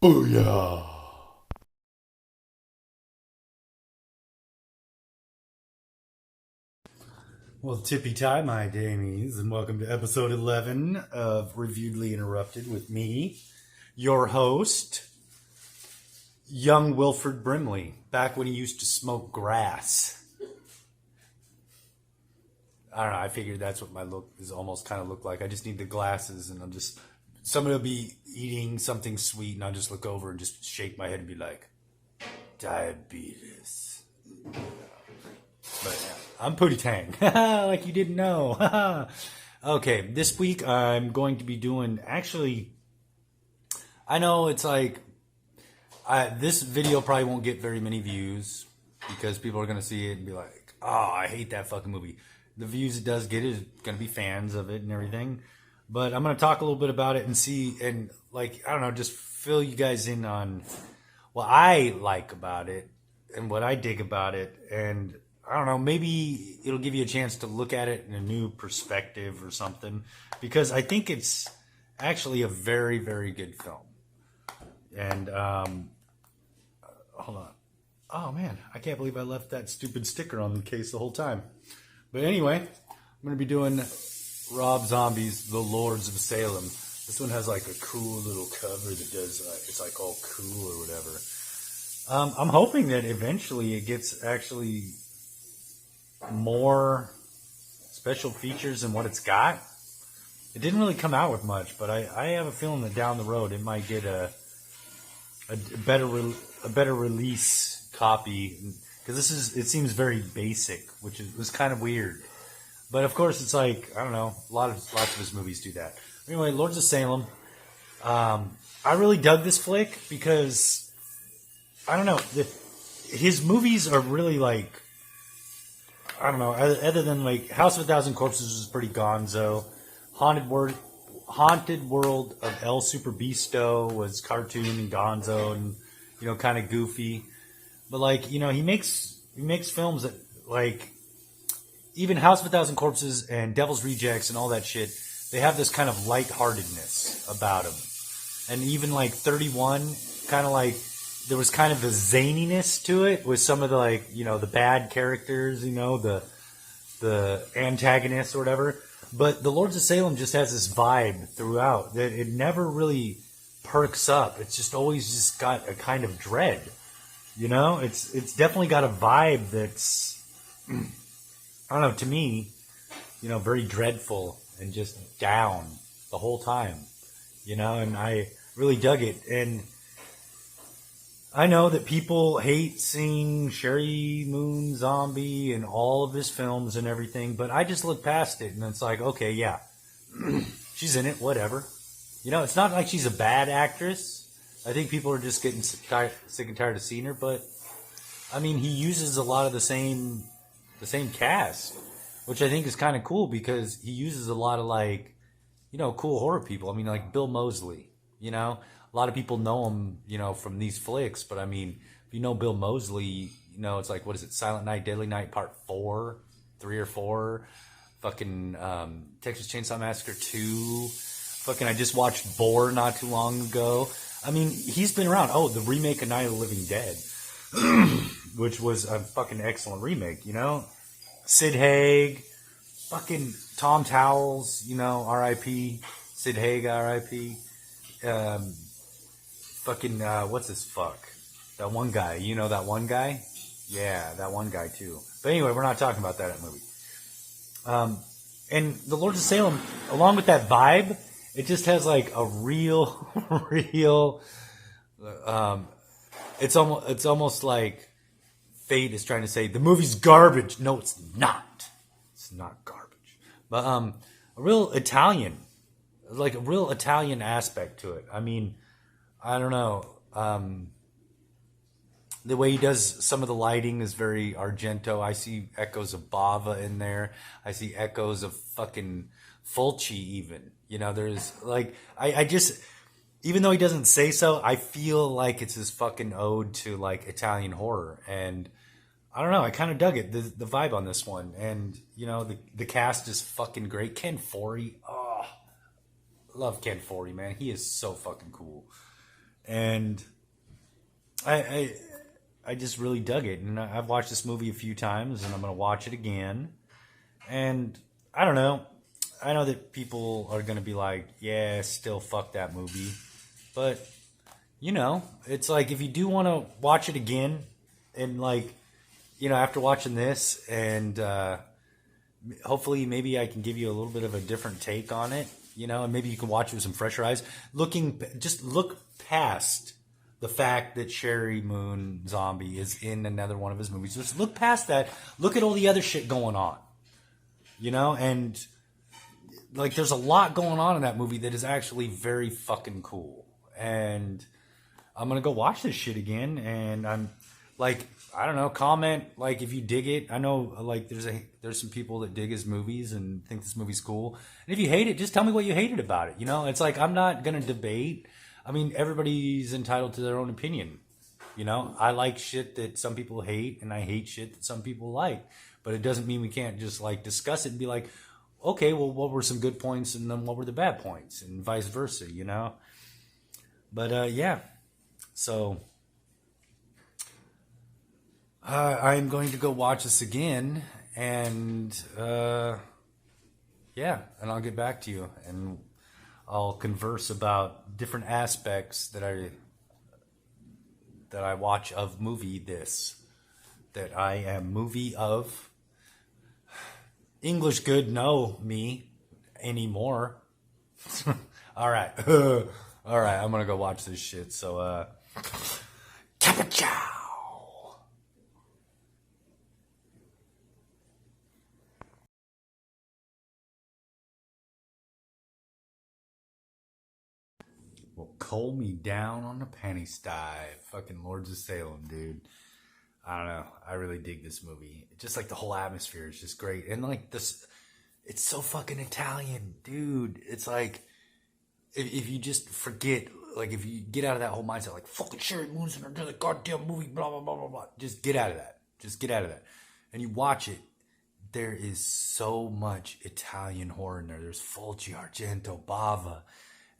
Booyah! Well, tippy tie, my damies, and welcome to episode 11 of Reviewedly Interrupted with me, your host, young Wilford Brimley, back when he used to smoke grass. I don't know, I figured that's what my look is almost kind of look like. I just need the glasses, and somebody will be eating something sweet, and I'll just look over and just shake my head and be like, diabetes. But yeah, I'm Pootie Tang, like you didn't know. Okay, this week I'm going to be doing, I know it's like, this video probably won't get very many views because people are going to see it and be like, oh, I hate that fucking movie. The views it does get is going to be fans of it and everything. But I'm going to talk a little bit about it and see, and like, I don't know, just fill you guys in on what I like about it and what I dig about it. And I don't know, maybe it'll give you a chance to look at it in a new perspective or something, because I think it's actually a very, very good film. And, hold on. Oh, man, I can't believe I left that stupid sticker on the case the whole time. But anyway, I'm going to be doing Rob Zombie's The Lords of Salem. This one has like a cool little cover that does, it's like all cool or whatever. I'm hoping that eventually it gets actually more special features than what it's got. It didn't really come out with much, but I have a feeling that down the road it might get a better release copy, because it seems very basic, which was kind of weird. But of course, it's like, I don't know, lots of his movies do that. Anyway, Lords of Salem. I really dug this flick because I don't know, his movies are really like, I don't know, other than like House of a Thousand Corpses was pretty gonzo. Haunted World of El Super Beasto was cartoon and gonzo and, you know, kind of goofy. But like, you know, he makes films that, like, even House of a Thousand Corpses and Devil's Rejects and all that shit, they have this kind of lightheartedness about them. And even like 31, kind of like, there was kind of a zaniness to it with some of the, like, you know, the bad characters, you know, the antagonists or whatever. But The Lords of Salem just has this vibe throughout that it never really perks up. It's just always just got a kind of dread, you know? It's definitely got a vibe that's, I don't know, to me, you know, very dreadful and just down the whole time, you know? And I really dug it. And I know that people hate seeing Sherry Moon Zombie and all of his films and everything, but I just look past it and it's like, okay, yeah, she's in it, whatever. You know, it's not like she's a bad actress. I think people are just getting sick and tired of seeing her, but I mean, he uses a lot of the same cast, which I think is kind of cool because he uses a lot of, like, you know, cool horror people. I mean, like Bill Moseley, you know. A lot of people know him, you know, from these flicks, but I mean, if you know Bill Moseley, you know, it's like, what is it, Silent Night, Deadly Night Part 4, 3 or 4, fucking Texas Chainsaw Massacre 2, fucking I just watched Boar not too long ago. I mean, he's been around. Oh, the remake of Night of the Living Dead, which was a fucking excellent remake, you know? Sid Haig, fucking Tom Towles, you know, R.I.P., Sid Haig, R.I.P., fucking, what's his fuck? That one guy. You know that one guy? Yeah, that one guy too. But anyway, we're not talking about that movie. And The Lords of Salem, along with that vibe, it just has like a real, it's almost like fate is trying to say, the movie's garbage. No, it's not. It's not garbage. But, a real Italian aspect to it. I mean, I don't know. The way he does some of the lighting is very Argento. I see echoes of Bava in there. I see echoes of fucking Fulci even. You know, there's like, I just, even though he doesn't say so, I feel like it's his fucking ode to like Italian horror. And I don't know, I kind of dug it, the vibe on this one. And, you know, the cast is fucking great. Ken Foree, oh, love Ken Foree, man. He is so fucking cool. and I, I I just really dug it, and I've watched this movie a few times, and I'm gonna watch it again. And I don't know. I know that people are gonna be like, "Yeah, still fuck that movie," but it's like if you do want to watch it again, and like after watching this, and hopefully maybe I can give you a little bit of a different take on it, and maybe you can watch it with some fresher eyes. Just look past the fact that Sherry Moon Zombie is in another one of his movies. Just look past that. Look at all the other shit going on, and like there's a lot going on in that movie that is actually very fucking cool. And I'm gonna go watch this shit again, and I'm like, I don't know, comment like if you dig it. I know like there's some people that dig his movies and think this movie's cool. And if you hate it, just tell me what you hated about it. It's like I'm not gonna debate. I mean, everybody's entitled to their own opinion. I like shit that some people hate, and I hate shit that some people like. But it doesn't mean we can't just like discuss it and be like, okay, well, what were some good points, and then what were the bad points, and vice versa. But yeah, so I'm going to go watch this again, and yeah, and I'll get back to you, and I'll converse about different aspects that I watch of movie this, that I am movie of. English good, no me anymore. All right. All right, I'm gonna go watch this shit. So, Capachow. Well, coal me down on the panty sty. Fucking Lords of Salem, dude. I don't know. I really dig this movie. Just like the whole atmosphere is just great. And like this, it's so fucking Italian, dude. It's like, if you just forget, like if you get out of that whole mindset, like fucking Sherry Moon's in another goddamn movie, blah, blah, blah, blah, blah. Just get out of that. Just get out of that. And you watch it. There is so much Italian horror in there. There's Fulci, Argento, Bava.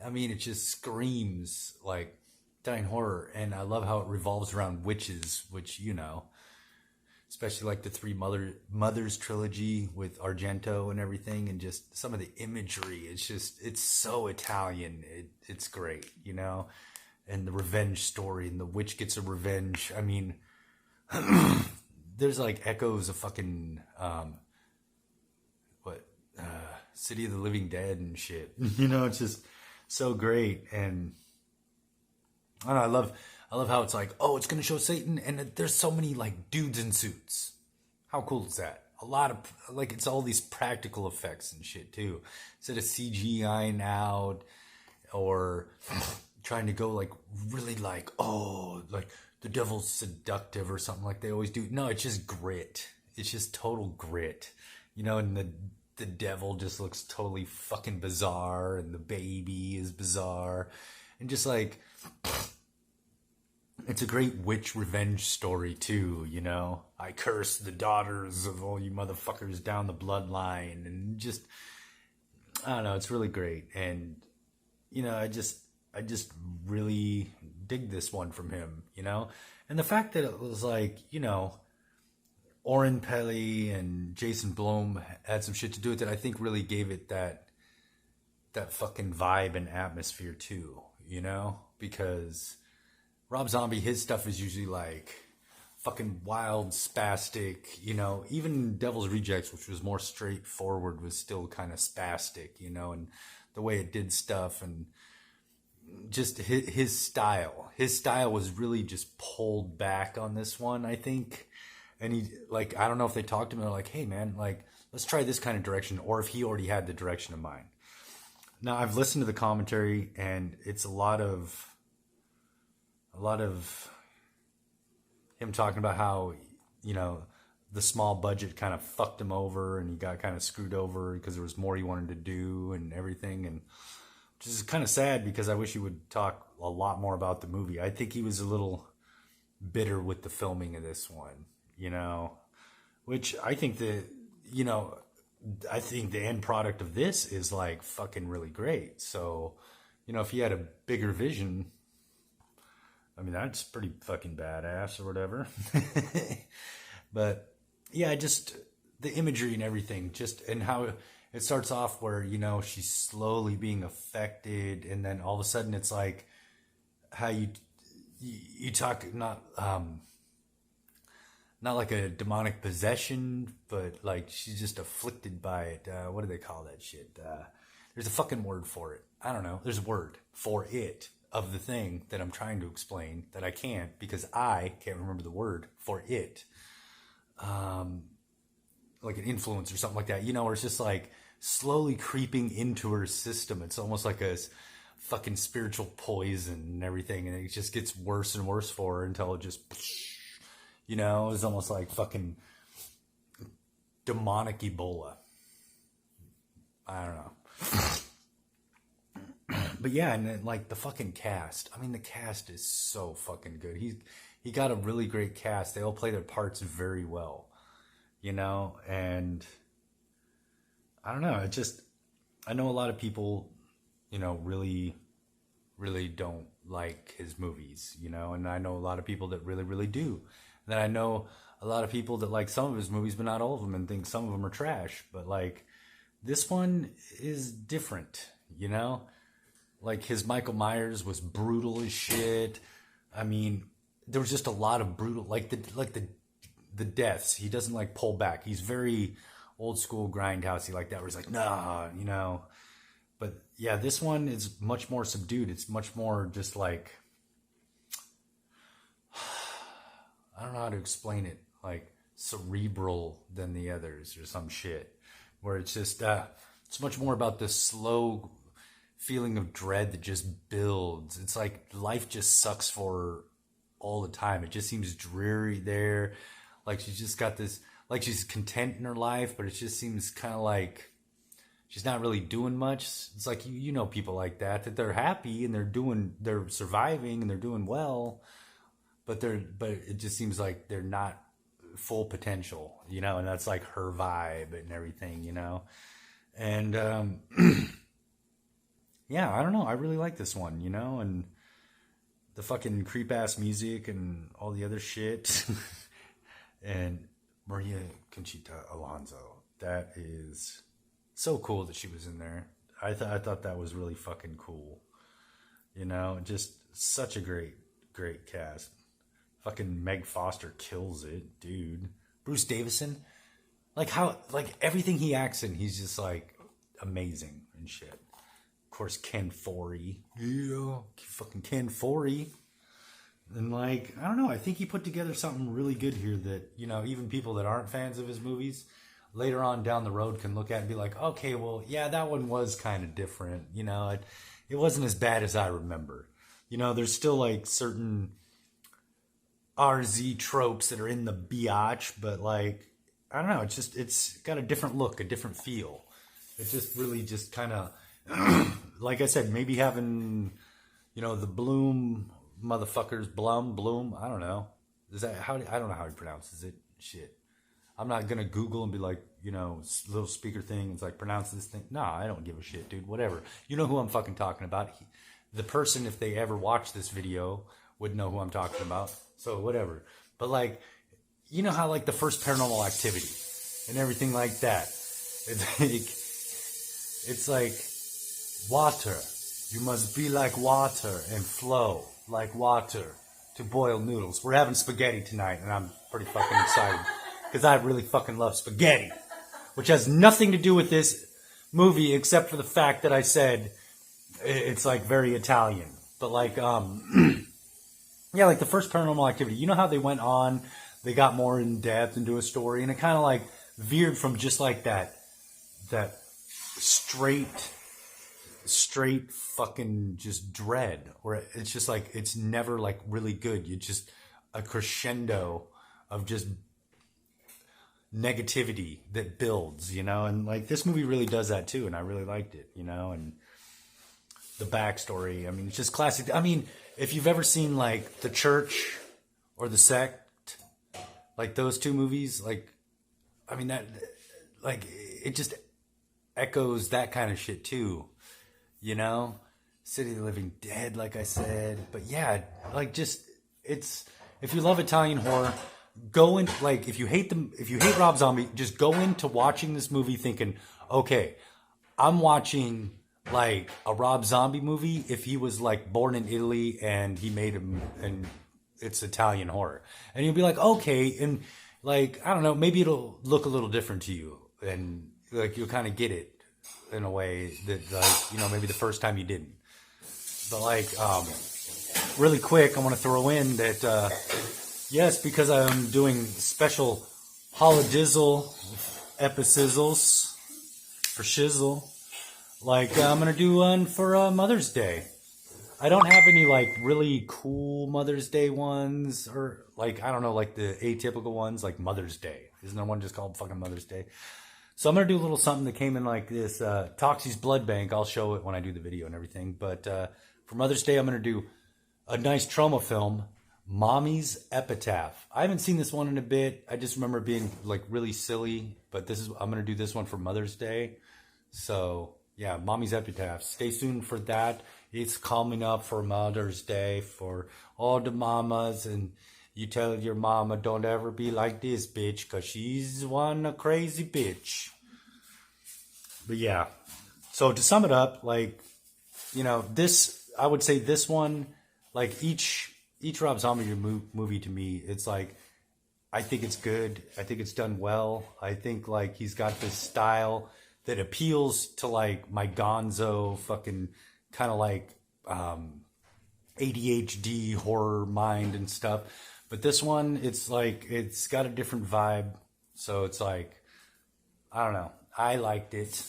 I mean, it just screams like Italian horror. And I love how it revolves around witches, which, especially like the Three Mothers trilogy with Argento and everything, and just some of the imagery. It's so Italian. It's great, and the revenge story, and the witch gets a revenge. I mean, there's like echoes of fucking, City of the Living Dead and shit. It's just so great. And I don't know, I love how it's like, oh, it's going to show Satan, and there's so many like dudes in suits. How cool is that? A lot of like, it's all these practical effects and shit too, instead of CGIing out or trying to go like really like, oh, like the devil's seductive or something like they always do. No, it's just grit. It's just total grit, and the devil just looks totally fucking bizarre, and the baby is bizarre, and just like, it's a great witch revenge story too, I curse the daughters of all you motherfuckers down the bloodline, and just, I don't know, it's really great. And I just really dig this one from him, and the fact that it was like, Oren Peli and Jason Blum had some shit to do with it, I think really gave it that fucking vibe and atmosphere too, because Rob Zombie, his stuff is usually like fucking wild, spastic, even Devil's Rejects, which was more straightforward, was still kind of spastic, and the way it did stuff, and just his style was really just pulled back on this one, I think. And he, like, I don't know if they talked to him, they're like, hey man, like, let's try this kind of direction, or if he already had the direction in mind. Now, I've listened to the commentary, and it's a lot of him talking about how, the small budget kind of fucked him over, and he got kind of screwed over because there was more he wanted to do and everything. And which is kind of sad, because I wish he would talk a lot more about the movie. I think he was a little bitter with the filming of this one, which I think I think the end product of this is like fucking really great. So, if he had a bigger vision, I mean, that's pretty fucking badass or whatever. But yeah, just the imagery and everything, just and how it starts off where, she's slowly being affected, and then all of a sudden it's like how you talk, not like a demonic possession, but like she's just afflicted by it. What do they call that shit? There's a fucking word for it. I don't know. There's a word for it, of the thing that I'm trying to explain that I can't, because I can't remember the word for it. Like an influence or something like that, where it's just like slowly creeping into her system. It's almost like a fucking spiritual poison and everything, and it just gets worse and worse for her until it just, it's almost like fucking demonic Ebola. I don't know. But yeah, and then like the fucking cast. I mean, the cast is so fucking good. He got a really great cast. They all play their parts very well, and I don't know. I know a lot of people, really, really don't like his movies, and I know a lot of people that really, really do. And then I know a lot of people that like some of his movies, but not all of them, and think some of them are trash. But like, this one is different, Like his Michael Myers was brutal as shit. I mean, there was just a lot of brutal, like the deaths. He doesn't like pull back. He's very old school grindhousey like that, where he's like, nah, But yeah, this one is much more subdued. It's much more just like, I don't know how to explain it, like cerebral than the others or some shit, where it's just, it's much more about the slow feeling of dread that just builds. It's like life just sucks for her all the time. It just seems dreary there. Like she's just got this, like she's content in her life, but it just seems kind of like she's not really doing much. It's like, you know, people like that they're happy and they're surviving and they're doing well, but it just seems like they're not full potential, and that's like her vibe and everything, and, yeah, I don't know. I really like this one, and the fucking creep ass music and all the other shit. And Maria Conchita Alonso, that is so cool that she was in there. I thought that was really fucking cool. Just such a great cast. Fucking Meg Foster kills it, dude. Bruce Davison, like everything he acts in, he's just like amazing and shit. Of course, Ken Foree. Yeah, fucking Ken Foree. And like, I don't know, I think he put together something really good here that, even people that aren't fans of his movies later on down the road can look at and be like, okay, well, yeah, that one was kind of different. It wasn't as bad as I remember. There's still like certain RZ tropes that are in the biatch, but like, I don't know, it's got a different look, a different feel. It just really just kind of, like I said, maybe having, the Bloom motherfuckers, Bloom, I don't know. Is that I don't know how he pronounces it. Shit. I'm not going to Google and be like, little speaker thing. It's like, pronounce this thing. Nah, I don't give a shit, dude. Whatever. You know who I'm fucking talking about. The person, if they ever watch this video, would know who I'm talking about. So whatever. But like, you know how like the first Paranormal Activity and everything like that. It's like water. You must be like water and flow like water to boil noodles. We're having spaghetti tonight, and I'm pretty fucking excited because I really fucking love spaghetti, which has nothing to do with this movie except for the fact that I said it's like very Italian. But like, yeah, like the first Paranormal Activity. You know how they went on, they got more in depth into a story, and it kind of like veered from just like that straight fucking just dread, or it's just like it's never like really good. You just a crescendo of just negativity that builds, and like this movie really does that too, and I really liked it, and the backstory. I mean, it's just classic. I mean, if you've ever seen like The Church or The Sect, like those two movies, like, I mean, that, like, it just echoes that kind of shit too, City of the Living Dead, like I said. But yeah, like just it's if you love Italian horror, go in like if you hate Rob Zombie, just go into watching this movie thinking, okay, I'm watching like a Rob Zombie movie if he was like born in Italy and he made him and it's Italian horror. And you'll be like, okay, and like I don't know, maybe it'll look a little different to you and like you'll kind of get it in a way that like, you know, maybe the first time you didn't. But like really quick, I want to throw in that yes, because I'm doing special holodizzle episodes for shizzle. Like I'm gonna do one for Mother's Day. I don't have any like really cool Mother's Day ones, or like I don't know, like the atypical ones, like Mother's Day. Isn't there one just called fucking Mother's Day? So I'm gonna do a little something that came in like this Toxie's Blood Bank. I'll show it when I do the video and everything. But for Mother's Day, I'm gonna do a nice trauma film, Mommy's Epitaph. I haven't seen this one in a bit. I just remember it being like really silly. But I'm gonna do this one for Mother's Day. So yeah, Mommy's Epitaph. Stay tuned for that. It's coming up for Mother's Day for all the mamas, and you tell your mama, don't ever be like this bitch, cause she's one a crazy bitch. But yeah, so to sum it up, like, you know, this, I would say this one, like each Rob Zombie movie to me, it's like, I think it's good. I think it's done well. I think like he's got this style that appeals to like my gonzo fucking kind of like ADHD horror mind and stuff. But this one, it's like, it's got a different vibe. So it's like, I don't know. I liked it.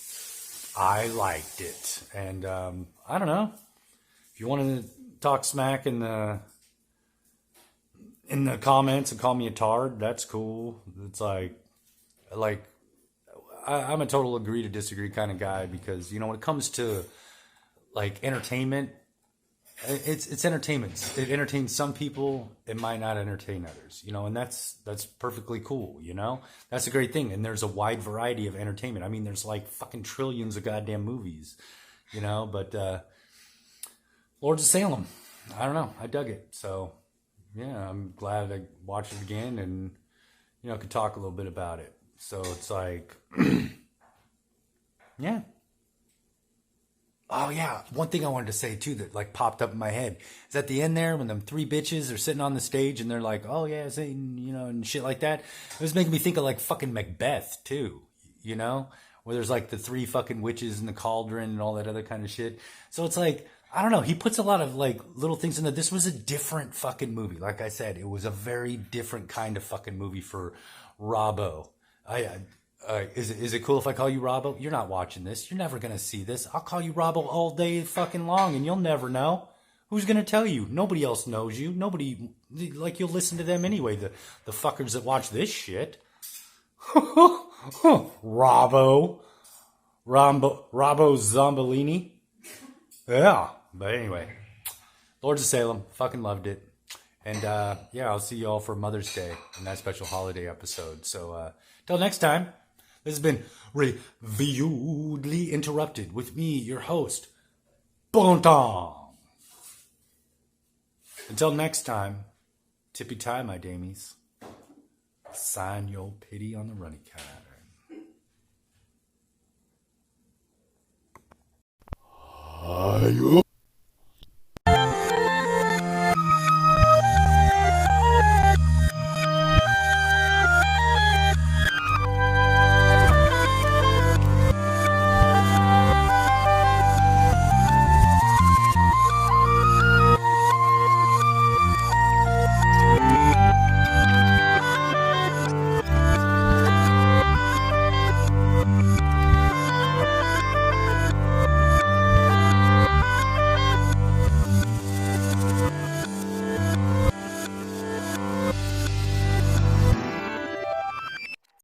And I don't know. If you want to talk smack in the comments and call me a tard, that's cool. It's like I'm a total agree to disagree kind of guy, because, you know, when it comes to like entertainment, it's entertainment. It entertains some people. It might not entertain others, you know, and that's perfectly cool. You know, that's a great thing. And there's a wide variety of entertainment. I mean, there's like fucking trillions of goddamn movies, you know, but Lords of Salem, I don't know. I dug it. So yeah, I'm glad I watched it again and, you know, could talk a little bit about it. So it's like, yeah. Oh yeah, one thing I wanted to say too that like popped up in my head is at the end there when them three bitches are sitting on the stage and they're like, oh yeah, Satan, you know, and shit like that. It was making me think of like fucking Macbeth too, you know, where there's like the three fucking witches in the cauldron and all that other kind of shit. So it's like, I don't know, he puts a lot of like little things in there. This was a different fucking movie. Like I said, it was a very different kind of fucking movie for Robbo. Is it cool if I call you Robbo? You're not watching this. You're never going to see this. I'll call you Robbo all day fucking long and you'll never know. Who's going to tell you? Nobody else knows you. Nobody, like you'll listen to them anyway, the fuckers that watch this shit. Robbo Zombolini. Yeah, but anyway. Lords of Salem, fucking loved it. And yeah, I'll see you all for Mother's Day in that special holiday episode. So till next time, this has been Reviewedly Interrupted with me, your host, Bonton. Until next time, tippy tie, my damies. Sign your pity on the runny card.